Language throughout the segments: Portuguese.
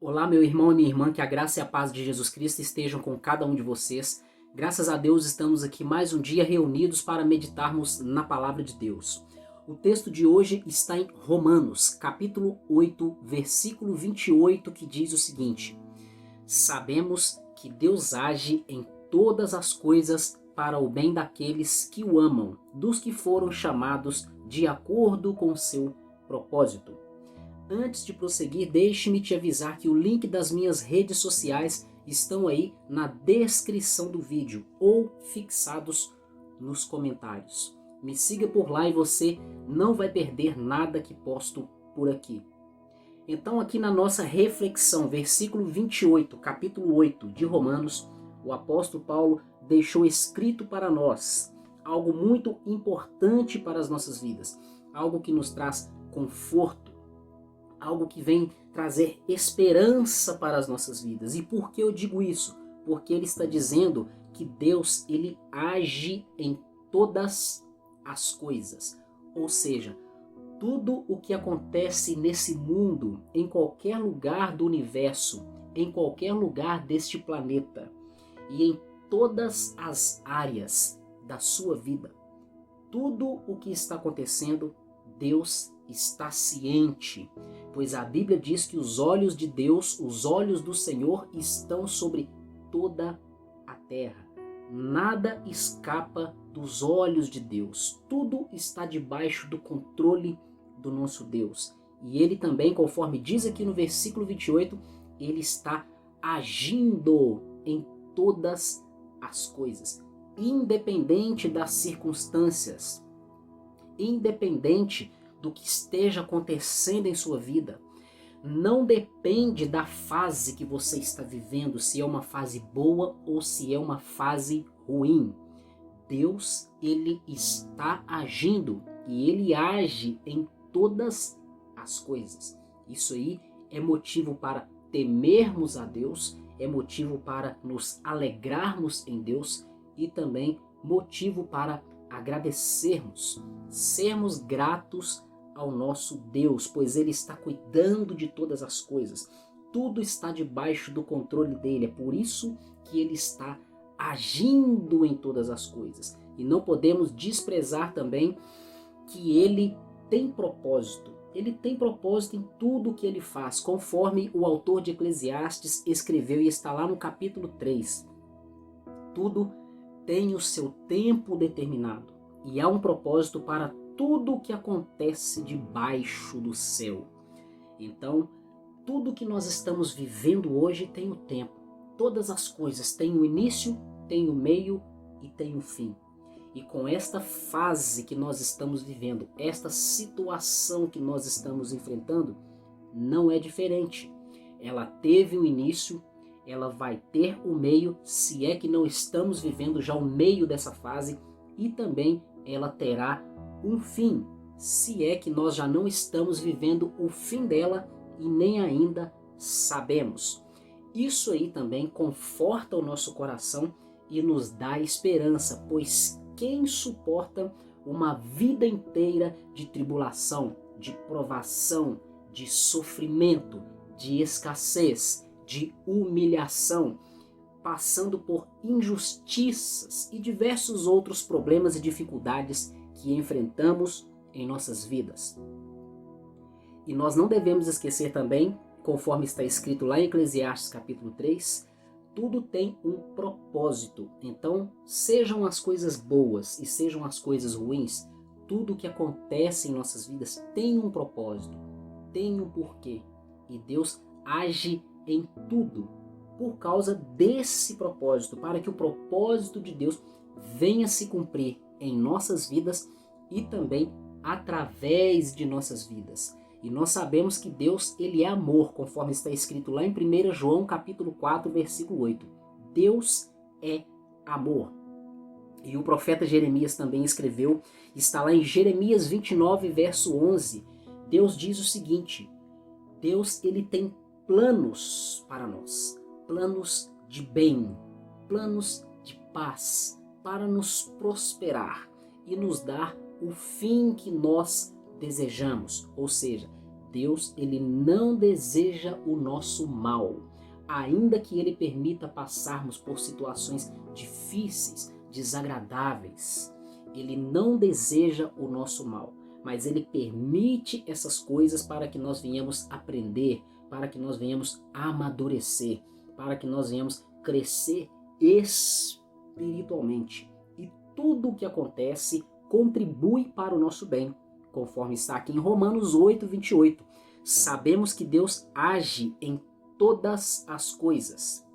Olá, meu irmão e minha irmã, que a graça e a paz de Jesus Cristo estejam com cada um de vocês. Graças a Deus estamos aqui mais um dia reunidos para meditarmos na palavra de Deus. O texto de hoje está em Romanos, capítulo 8, versículo 28, que diz o seguinte: Sabemos que Deus age em todas as coisas para o bem daqueles que o amam, dos que foram chamados de acordo com o seu propósito. Antes de prosseguir, deixe-me te avisar que o link das minhas redes sociais estão aí na descrição do vídeo ou fixados nos comentários. Me siga por lá e você não vai perder nada que posto por aqui. Então, aqui na nossa reflexão, versículo 28, capítulo 8 de Romanos, o apóstolo Paulo deixou escrito para nós algo muito importante para as nossas vidas, algo que nos traz conforto, algo que vem trazer esperança para as nossas vidas. E por que eu digo isso? Porque ele está dizendo que Deus, ele age em todas as coisas. Ou seja, tudo o que acontece nesse mundo, em qualquer lugar do universo, em qualquer lugar deste planeta e em todas as áreas da sua vida, tudo o que está acontecendo, Deus está ciente, pois a Bíblia diz que os olhos de Deus, os olhos do Senhor estão sobre toda a terra. Nada escapa dos olhos de Deus. Tudo está debaixo do controle do nosso Deus. E ele também, conforme diz aqui no versículo 28, ele está agindo em todas as coisas, independente das circunstâncias, independente do que esteja acontecendo em sua vida. Não depende da fase que você está vivendo, se é uma fase boa ou se é uma fase ruim. Deus, ele está agindo e ele age em todas as coisas. Isso aí é motivo para temermos a Deus, é motivo para nos alegrarmos em Deus e também motivo para agradecermos, sermos gratos ao nosso Deus, pois ele está cuidando de todas as coisas. Tudo está debaixo do controle dele. É por isso que ele está agindo em todas as coisas. E não podemos desprezar também que ele tem propósito. Ele tem propósito em tudo o que ele faz, conforme o autor de Eclesiastes escreveu e está lá no capítulo 3. Tudo tem o seu tempo determinado e há um propósito para tudo o que acontece debaixo do céu. Então, tudo que nós estamos vivendo hoje tem o tempo. Todas as coisas têm o início, têm o meio e têm o fim. E com esta fase que nós estamos vivendo, esta situação que nós estamos enfrentando, não é diferente. Ela teve o início, ela vai ter o meio, se é que não estamos vivendo já o meio dessa fase, e também ela terá um fim, se é que nós já não estamos vivendo o fim dela e nem ainda sabemos. Isso aí também conforta o nosso coração e nos dá esperança, pois quem suporta uma vida inteira de tribulação, de provação, de sofrimento, de escassez, de humilhação, passando por injustiças e diversos outros problemas e dificuldades que enfrentamos em nossas vidas. E nós não devemos esquecer também, conforme está escrito lá em Eclesiastes capítulo 3, tudo tem um propósito. Então, sejam as coisas boas e sejam as coisas ruins, tudo que acontece em nossas vidas tem um propósito, tem um porquê. E Deus age em tudo por causa desse propósito, para que o propósito de Deus venha se cumprir em nossas vidas e também através de nossas vidas. E nós sabemos que Deus, ele é amor, conforme está escrito lá em 1 João capítulo 4, versículo 8. Deus é amor. E o profeta Jeremias também escreveu, está lá em Jeremias 29, verso 11. Deus diz o seguinte: Deus, ele tem planos para nós, planos de bem, planos de paz, para nos prosperar e nos dar o fim que nós desejamos. Ou seja, Deus, ele não deseja o nosso mal. Ainda que ele permita passarmos por situações difíceis, desagradáveis, ele não deseja o nosso mal, mas ele permite essas coisas para que nós venhamos aprender, para que nós venhamos amadurecer, para que nós venhamos crescer espiritualmente. E tudo o que acontece contribui para o nosso bem, conforme está aqui em Romanos 8:28. Sabemos que Deus age em todas as coisas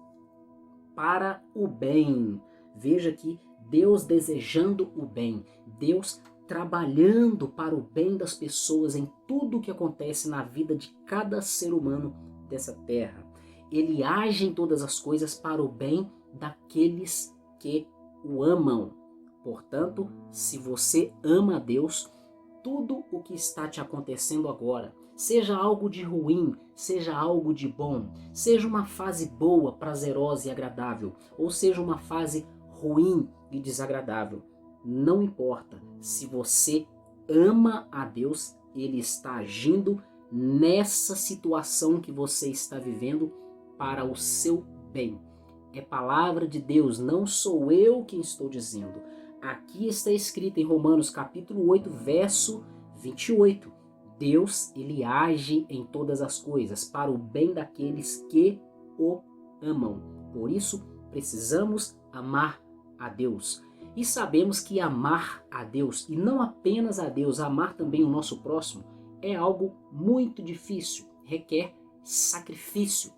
para o bem. Veja aqui, Deus desejando o bem, Deus trabalhando para o bem das pessoas em tudo o que acontece na vida de cada ser humano dessa terra. Ele age em todas as coisas para o bem daqueles que o amam. Portanto, se você ama a Deus, tudo o que está te acontecendo agora, seja algo de ruim, seja algo de bom, seja uma fase boa, prazerosa e agradável, ou seja uma fase ruim e desagradável, não importa. Se você ama a Deus, Ele está agindo nessa situação que você está vivendo para o seu bem. É palavra de Deus, não sou eu quem estou dizendo. Aqui está escrito em Romanos capítulo 8, verso 28. Deus, ele age em todas as coisas para o bem daqueles que o amam. Por isso, precisamos amar a Deus. E sabemos que amar a Deus, e não apenas a Deus, amar também o nosso próximo, é algo muito difícil, requer sacrifício.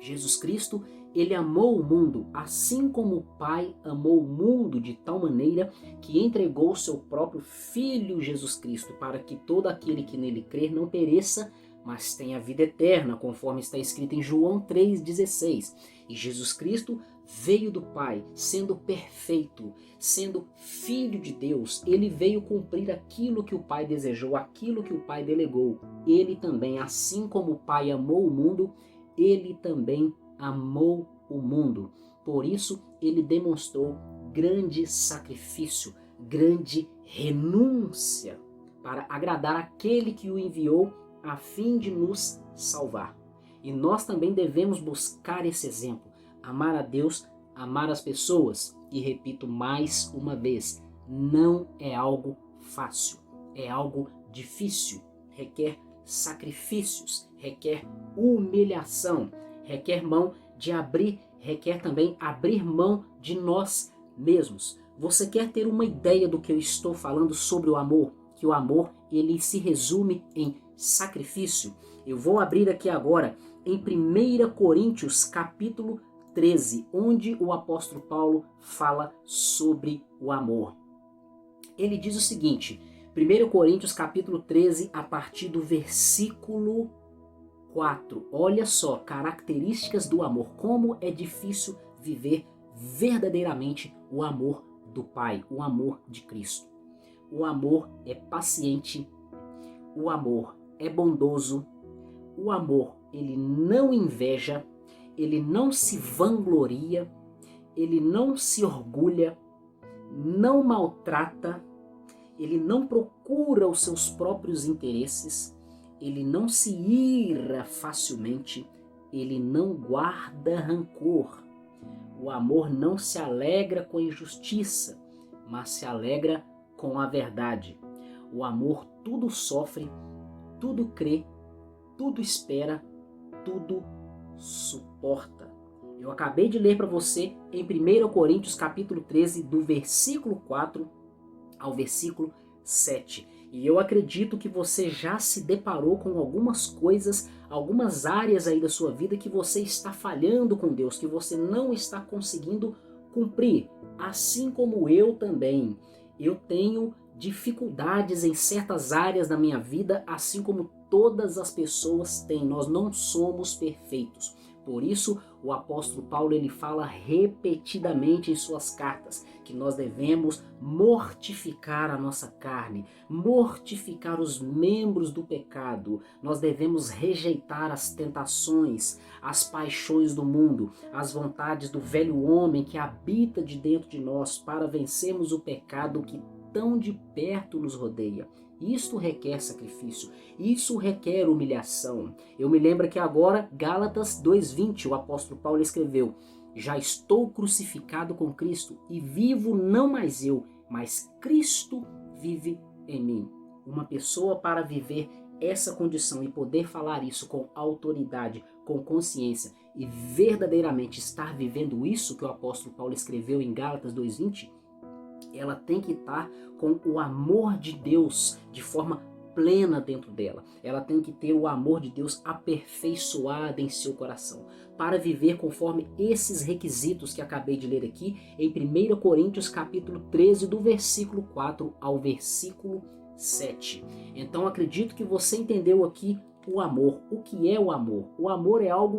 Jesus Cristo, ele amou o mundo, assim como o Pai amou o mundo de tal maneira que entregou o seu próprio Filho Jesus Cristo, para que todo aquele que nele crer não pereça, mas tenha vida eterna, conforme está escrito em João 3,16. E Jesus Cristo veio do Pai, sendo perfeito, sendo Filho de Deus. Ele veio cumprir aquilo que o Pai desejou, aquilo que o Pai delegou. Ele também, assim como o Pai amou o mundo, ele também amou o mundo. Por isso, ele demonstrou grande sacrifício, grande renúncia para agradar aquele que o enviou a fim de nos salvar. E nós também devemos buscar esse exemplo, amar a Deus, amar as pessoas. E repito mais uma vez, não é algo fácil, é algo difícil, requer sacrifícios, requer humilhação, requer mão de abrir, requer também abrir mão de nós mesmos. Você quer ter uma ideia do que eu estou falando sobre o amor? Que o amor, ele se resume em sacrifício. Eu vou abrir aqui agora em 1 Coríntios capítulo 13, onde o apóstolo Paulo fala sobre o amor. Ele diz o seguinte, 1 Coríntios capítulo 13, a partir do versículo 4. Olha só, características do amor. Como é difícil viver verdadeiramente o amor do Pai, o amor de Cristo. O amor é paciente, o amor é bondoso, o amor, ele não inveja, ele não se vangloria, ele não se orgulha, não maltrata, ele não procura os seus próprios interesses, ele não se ira facilmente, ele não guarda rancor. O amor não se alegra com a injustiça, mas se alegra com a verdade. O amor tudo sofre, tudo crê, tudo espera, tudo suporta. Eu acabei de ler para você em 1 Coríntios capítulo 13, do versículo 4 ao versículo 7. E eu acredito que você já se deparou com algumas coisas, algumas áreas aí da sua vida que você está falhando com Deus, que você não está conseguindo cumprir. Assim como eu também. Eu tenho dificuldades em certas áreas da minha vida, assim como todas as pessoas têm. Nós não somos perfeitos. Por isso, o apóstolo Paulo ele fala repetidamente em suas cartas que nós devemos mortificar a nossa carne, mortificar os membros do pecado. Nós devemos rejeitar as tentações, as paixões do mundo, as vontades do velho homem que habita de dentro de nós para vencermos o pecado que tão de perto nos rodeia. Isto requer sacrifício, isso requer humilhação. Eu me lembro que agora, Gálatas 2:20, o apóstolo Paulo escreveu: já estou crucificado com Cristo e vivo não mais eu, mas Cristo vive em mim. Uma pessoa, para viver essa condição e poder falar isso com autoridade, com consciência e verdadeiramente estar vivendo isso que o apóstolo Paulo escreveu em Gálatas 2:20, ela tem que estar com o amor de Deus de forma plena dentro dela. Ela tem que ter o amor de Deus aperfeiçoado em seu coração, para viver conforme esses requisitos que acabei de ler aqui em 1 Coríntios capítulo 13, do versículo 4 ao versículo 7. Então acredito que você entendeu aqui o amor. O que é o amor? O amor é algo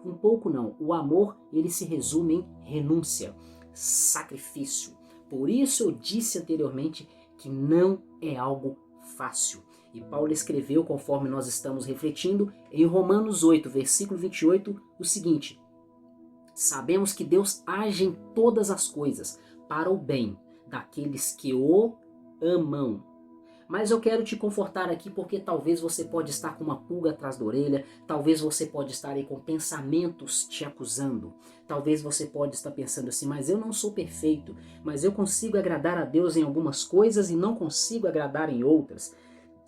um pouco não. O amor, ele se resume em renúncia, sacrifício. Por isso eu disse anteriormente que não é algo fácil. E Paulo escreveu, conforme nós estamos refletindo, em Romanos 8, versículo 28, o seguinte: sabemos que Deus age em todas as coisas para o bem daqueles que o amam. Mas eu quero te confortar aqui porque talvez você pode estar com uma pulga atrás da orelha, talvez você pode estar aí com pensamentos te acusando, talvez você pode estar pensando assim, mas eu não sou perfeito, mas eu consigo agradar a Deus em algumas coisas e não consigo agradar em outras.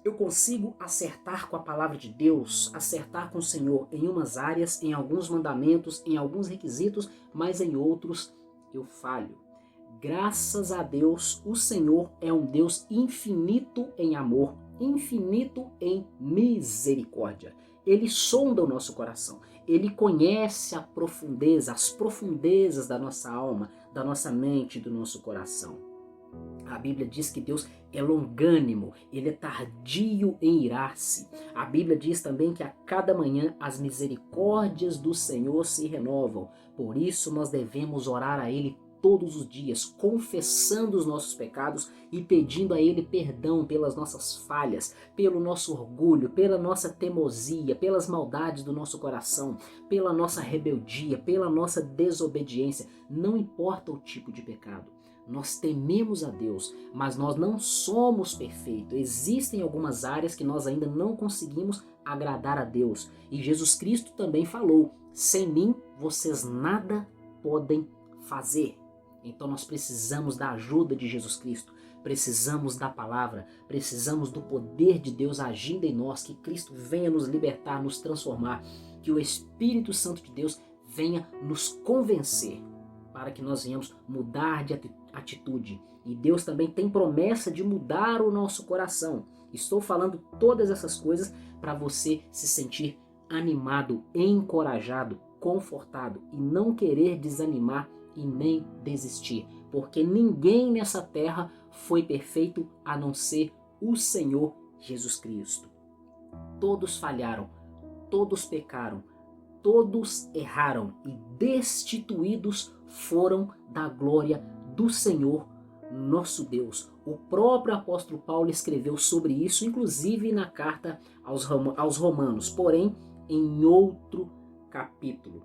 Eu consigo acertar com a palavra de Deus, acertar com o Senhor em umas áreas, em alguns mandamentos, em alguns requisitos, mas em outros eu falho. Graças a Deus, o Senhor é um Deus infinito em amor, infinito em misericórdia. Ele sonda o nosso coração, ele conhece as profundezas da nossa alma, da nossa mente e do nosso coração. A Bíblia diz que Deus é longânimo, ele é tardio em irar-se. A Bíblia diz também que a cada manhã as misericórdias do Senhor se renovam. Por isso nós devemos orar a Ele todos os dias, confessando os nossos pecados e pedindo a Ele perdão pelas nossas falhas, pelo nosso orgulho, pela nossa teimosia, pelas maldades do nosso coração, pela nossa rebeldia, pela nossa desobediência. Não importa o tipo de pecado. Nós tememos a Deus, mas nós não somos perfeitos. Existem algumas áreas que nós ainda não conseguimos agradar a Deus. E Jesus Cristo também falou: sem mim vocês nada podem fazer. Então nós precisamos da ajuda de Jesus Cristo, precisamos da palavra, precisamos do poder de Deus agindo em nós, que Cristo venha nos libertar, nos transformar, que o Espírito Santo de Deus venha nos convencer, para que nós venhamos mudar de atitude. E Deus também tem promessa de mudar o nosso coração. Estou falando todas essas coisas para você se sentir animado, encorajado, confortado e não querer desanimar e nem desistir, porque ninguém nessa terra foi perfeito a não ser o Senhor Jesus Cristo. Todos falharam, todos pecaram, todos erraram e destituídos foram da glória do Senhor nosso Deus. O próprio apóstolo Paulo escreveu sobre isso, inclusive na carta aos Romanos, porém em outro capítulo.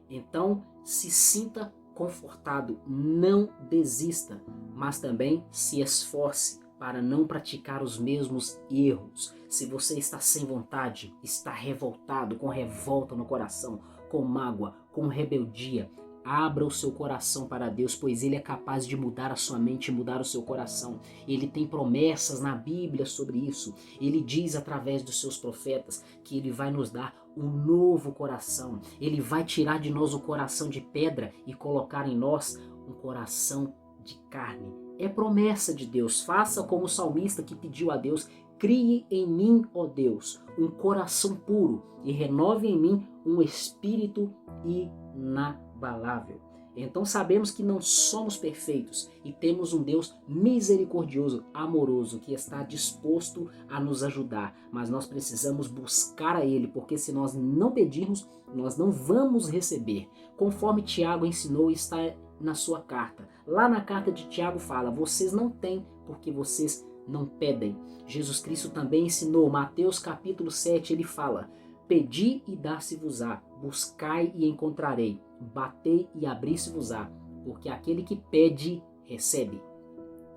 Então se sinta confortado, não desista, mas também se esforce para não praticar os mesmos erros. Se você está sem vontade, está revoltado, com revolta no coração, com mágoa, com rebeldia, abra o seu coração para Deus, pois Ele é capaz de mudar a sua mente e mudar o seu coração. Ele tem promessas na Bíblia sobre isso. Ele diz através dos seus profetas que Ele vai nos dar um novo coração. Ele vai tirar de nós o coração de pedra e colocar em nós um coração de carne. É promessa de Deus. Faça como o salmista que pediu a Deus: crie em mim, ó Deus, um coração puro e renove em mim um espírito inabalável. Então sabemos que não somos perfeitos e temos um Deus misericordioso, amoroso, que está disposto a nos ajudar. Mas nós precisamos buscar a Ele, porque se nós não pedirmos, nós não vamos receber. Conforme Tiago ensinou, está na sua carta. Lá na carta de Tiago fala: vocês não têm porque vocês não pedem. Jesus Cristo também ensinou, Mateus capítulo 7, ele fala: pedi e dar-se-vos-á, buscai e encontrarei, batei e abrir-se-vos-á, porque aquele que pede, recebe.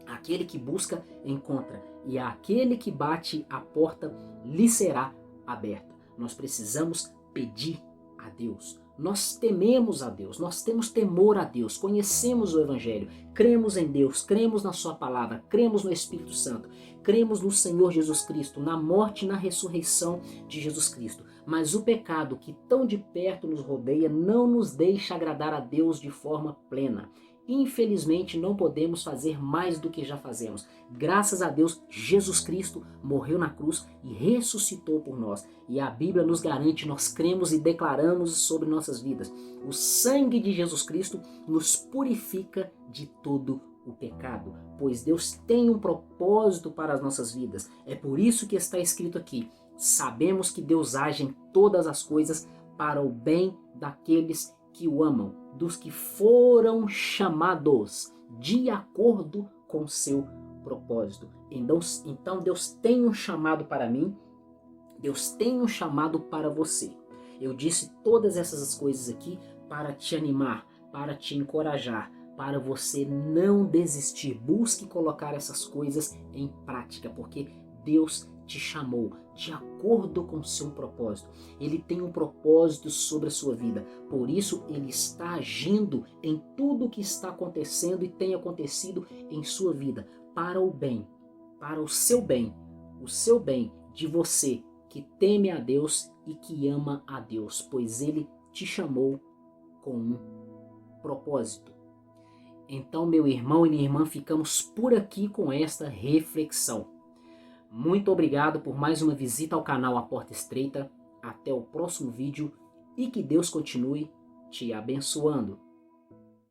Aquele que busca, encontra. e àquele que bate, a porta lhe será aberta. Nós precisamos pedir a Deus. Nós tememos a Deus, nós temos temor a Deus, conhecemos o Evangelho, cremos em Deus, cremos na sua palavra, cremos no Espírito Santo, cremos no Senhor Jesus Cristo, na morte e na ressurreição de Jesus Cristo. Mas o pecado que tão de perto nos rodeia não nos deixa agradar a Deus de forma plena. Infelizmente, não podemos fazer mais do que já fazemos. Graças a Deus, Jesus Cristo morreu na cruz e ressuscitou por nós. E a Bíblia nos garante, nós cremos e declaramos sobre nossas vidas. O sangue de Jesus Cristo nos purifica de todo o pecado, pois Deus tem um propósito para as nossas vidas. É por isso que está escrito aqui: sabemos que Deus age em todas as coisas para o bem daqueles que o amam, dos que foram chamados de acordo com seu propósito. Então Deus tem um chamado para mim, Deus tem um chamado para você. Eu disse todas essas coisas aqui para te animar, para te encorajar, para você não desistir. Busque colocar essas coisas em prática, porque Deus te chamou de acordo com o seu propósito. Ele tem um propósito sobre a sua vida. Por isso, Ele está agindo em tudo o que está acontecendo e tem acontecido em sua vida, para o bem, para o seu bem de você que teme a Deus e que ama a Deus, pois Ele te chamou com um propósito. Então, meu irmão e minha irmã, ficamos por aqui com esta reflexão. Muito obrigado por mais uma visita ao canal A Porta Estreita. Até o próximo vídeo e que Deus continue te abençoando.